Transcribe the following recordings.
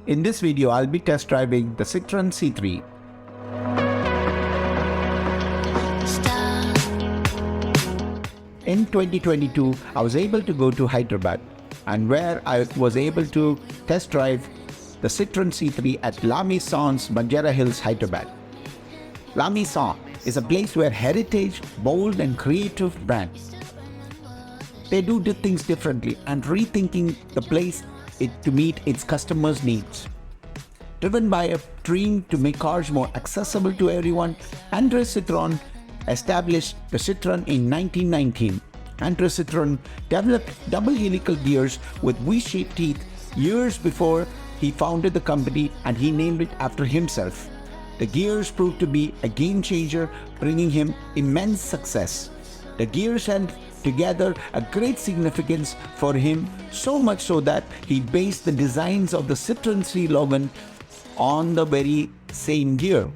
In this video, I'll be test driving the Citroën C3. In 2022, I was able to go to Hyderabad, and where I was able to test drive the Citroën C3 at La Maison's Bangara Hills, Hyderabad. La Maison is a place where heritage, bold and creative brands, they do things differently and rethinking the place to meet its customers' needs. Driven by a dream to make cars more accessible to everyone, André Citroën established the Citroën in 1919. André Citroën developed double helical gears with V-shaped teeth years before he founded the company, and he named it after himself. The gears proved to be a game changer, bringing him immense success. The gears held together a great significance for him, so much so that he based the designs of the Citroën C Logan on the very same gear.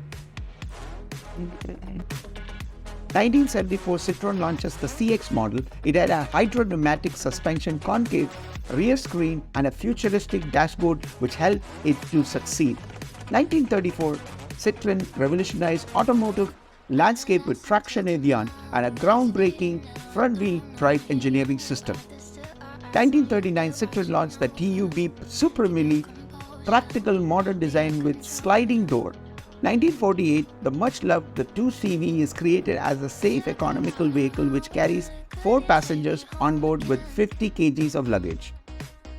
1974, Citroën launches the CX model. It had a hydropneumatic suspension, concave rear screen and a futuristic dashboard which helped it to succeed. 1934, Citroën revolutionized automotive landscape with traction avion and a groundbreaking front-wheel drive engineering system. 1939, Citroën launched the TUB Supremely, practical modern design with sliding door. 1948, the much-loved the 2CV is created as a safe, economical vehicle which carries 4 passengers on board with 50 kgs of luggage.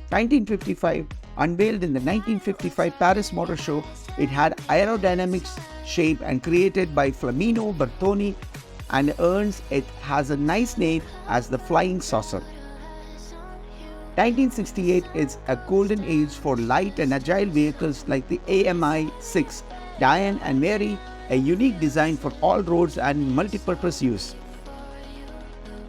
1955, unveiled in the 1955 Paris Motor Show, it had aerodynamics shape and created by Flamino Bertoni, and it has a nice name as the Flying Saucer. 1968 is a golden age for light and agile vehicles like the AMI 6, Diane and Mary, a unique design for all roads and multi-purpose use.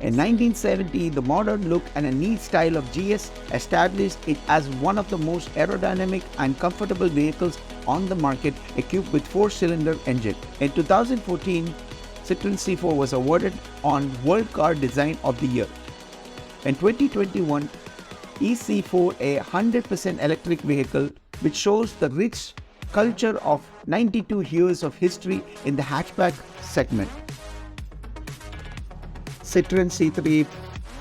In 1970, the modern look and a neat style of GS established it as one of the most aerodynamic and comfortable vehicles on the market, equipped with 4-cylinder engine. In 2014, Citroën C4 was awarded on World Car Design of the Year. In 2021, EC4, a 100% electric vehicle, which shows the rich culture of 92 years of history in the hatchback segment. Citroën C3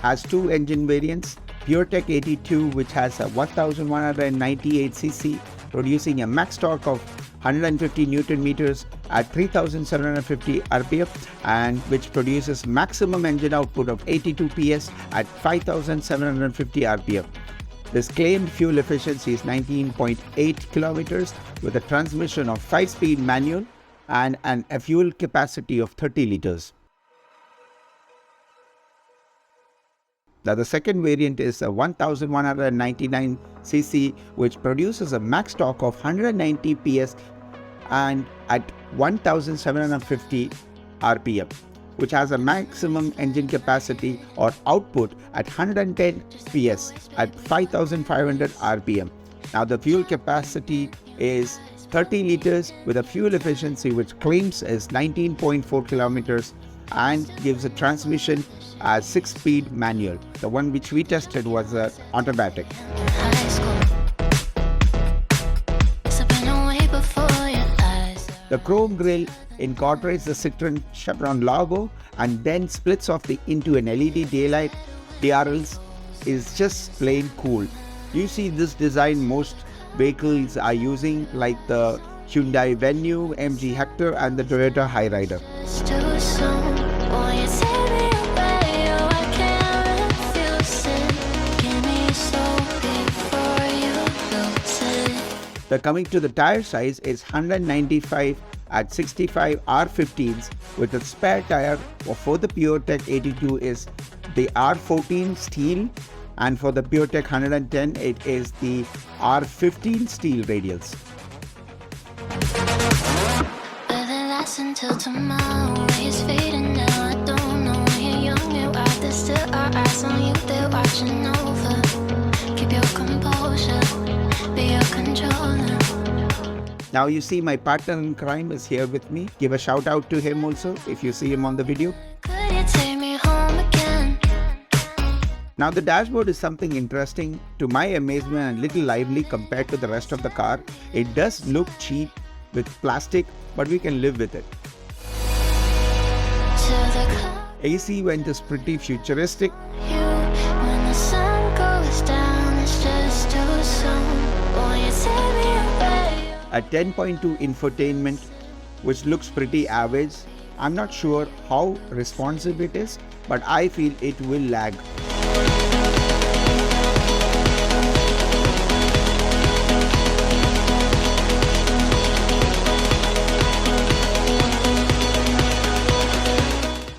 has 2 engine variants, PureTech 82, which has a 1198cc, producing a max torque of 150 Newton meters at 3750 rpm, and which produces maximum engine output of 82 PS at 5750 rpm. This claimed fuel efficiency is 19.8 kilometers with a transmission of 5-speed manual and a fuel capacity of 30 liters. Now, the second variant is a 1199cc, which produces a max torque of 190 PS and at 1750 rpm, which has a maximum engine capacity or output at 110 PS at 5500 rpm. Now, the fuel capacity is 30 liters with a fuel efficiency which claims is 19.4 kilometers and gives a transmission as 6-speed manual. The one which we tested was automatic. The chrome grille incorporates the Citroën Chevron logo and then splits off into an LED daylight. DRLs is just plain cool. You see this design most vehicles are using, like the Hyundai Venue, MG Hector and the Toyota Hyryder. Coming to the tire size is 195 at 65 R15s with a spare tire for the PureTech 82 is the R14 steel, and for the PureTech 110 it is the R15 steel radials. Now you see my partner in crime is here with me. Give a shout out to him also if you see him on the video. Now the dashboard is something interesting. To my amazement and little lively compared to the rest of the car. It does look cheap with plastic, but we can live with it. AC vent is pretty futuristic. A 10.2 infotainment, which looks pretty average. I'm not sure how responsive it is, but I feel it will lag.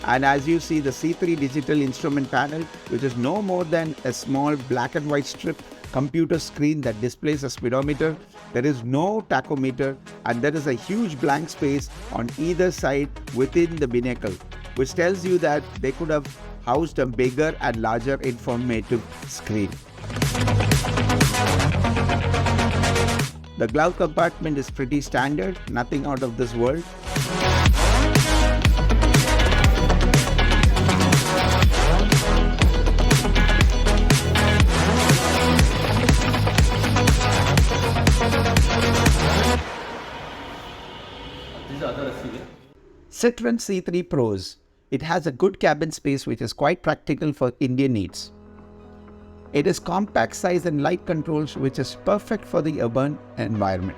And as you see, the C3 digital instrument panel, which is no more than a small black and white strip computer screen that displays a speedometer. There is no tachometer, and there is a huge blank space on either side within the binnacle, which tells you that they could have housed a bigger and larger informative screen. The glove compartment is pretty standard, nothing out of this world. Citroën C3 Pros. It has a good cabin space which is quite practical for Indian needs. It is compact size and light controls which is perfect for the urban environment.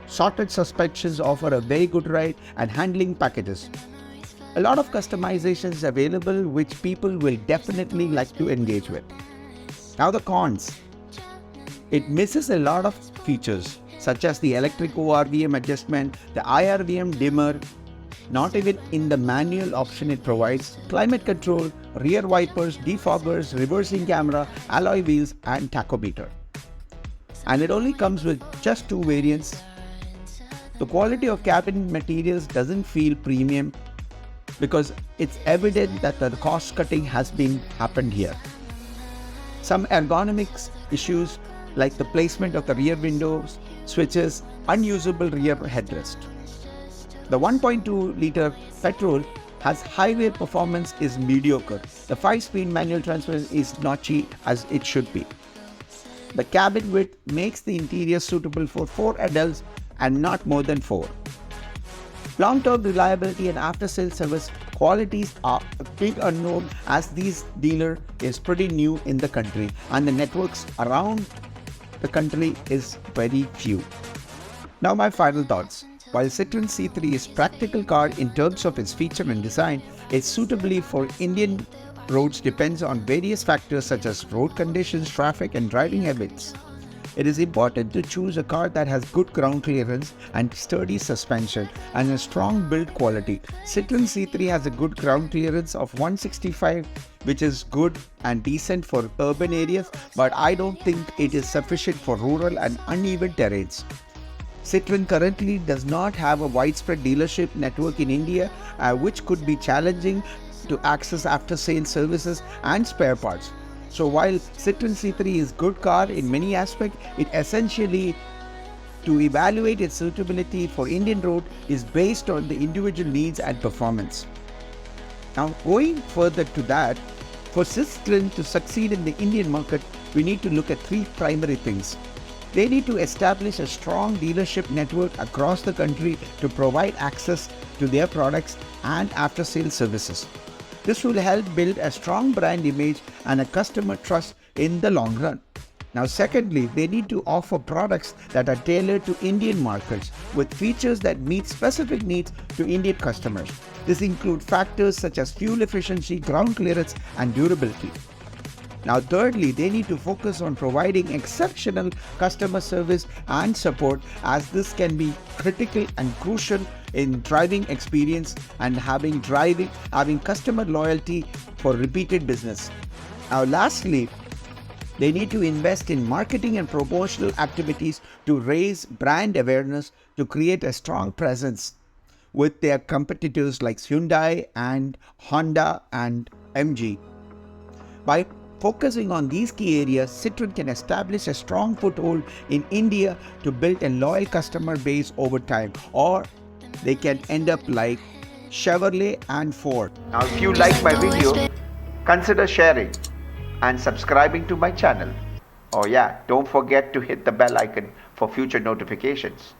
Sorted suspensions offer a very good ride and handling packages. A lot of customizations available which people will definitely like to engage with. Now the cons. It misses a lot of features such as the electric ORVM adjustment, the IRVM dimmer, not even in the manual option it provides, climate control, rear wipers, defoggers, reversing camera, alloy wheels and tachometer. And it only comes with just 2 variants. The quality of cabin materials doesn't feel premium because it's evident that the cost cutting has been happened here. Some ergonomics issues like the placement of the rear windows, switches, unusable rear headrest. The 1.2-liter petrol has highway performance is mediocre. The 5-speed manual transmission is notchy as it should be. The cabin width makes the interior suitable for 4 adults and not more than 4. Long-term reliability and after-sales service qualities are a big unknown as this dealer is pretty new in the country and the networks around the country is very few. Now my final thoughts. While Citroën C3 is a practical car in terms of its feature and design, its suitability for Indian roads depends on various factors such as road conditions, traffic and driving habits. It is important to choose a car that has good ground clearance and sturdy suspension and a strong build quality. Citroën C3 has a good ground clearance of 165, which is good and decent for urban areas, but I don't think it is sufficient for rural and uneven terrains. Citroën currently does not have a widespread dealership network in India, which could be challenging to access after-sales services and spare parts. So while Citroën C3 is a good car in many aspects, it essentially to evaluate its suitability for Indian road is based on the individual needs and performance. Now going further to that, for Citroën to succeed in the Indian market, we need to look at 3 primary things. They need to establish a strong dealership network across the country to provide access to their products and after-sales services. This will help build a strong brand image and a customer trust in the long run. Now secondly, they need to offer products that are tailored to Indian markets with features that meet specific needs to Indian customers. This includes factors such as fuel efficiency, ground clearance and durability. Now thirdly, they need to focus on providing exceptional customer service and support, as this can be critical and crucial in driving experience and having customer loyalty for repeated business. Now lastly, they need to invest in marketing and promotional activities to raise brand awareness to create a strong presence with their competitors like Hyundai and Honda and MG. By focusing on these key areas, Citroën can establish a strong foothold in India to build a loyal customer base over time, or they can end up like Chevrolet and Ford. Now if you like my video, consider sharing. and subscribing to my channel. Oh yeah, don't forget to hit the bell icon for future notifications.